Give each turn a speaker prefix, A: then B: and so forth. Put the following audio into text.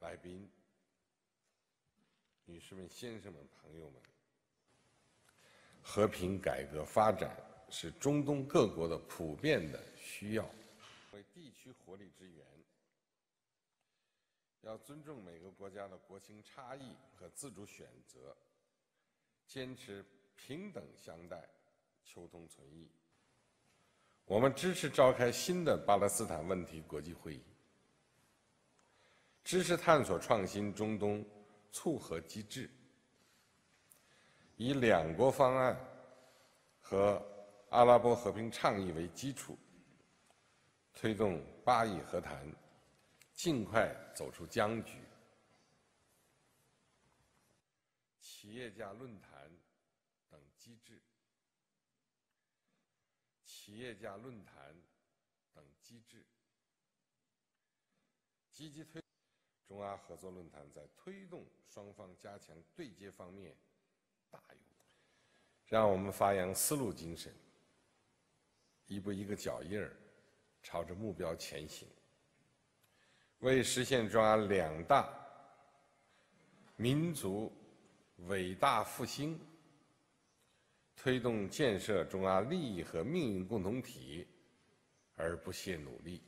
A: 来宾、女士们、先生们、朋友们，和平、改革、发展是中东各国的普遍的需要，为地区活力之源。要尊重每个国家的国情差异和自主选择，坚持平等相待、求同存异。我们支持召开新的巴勒斯坦问题国际会议，支持探索创新中东促和机制，以两国方案和阿拉伯和平倡议为基础，推动巴以和谈尽快走出僵局。企业家论坛等机制，企业家论坛等机制，积极推中阿合作论坛在推动双方加强对接方面大有。让我们发扬丝路精神，一步一个脚印儿，朝着目标前行，为实现中阿两大民族伟大复兴，推动建设中阿利益和命运共同体而不懈努力。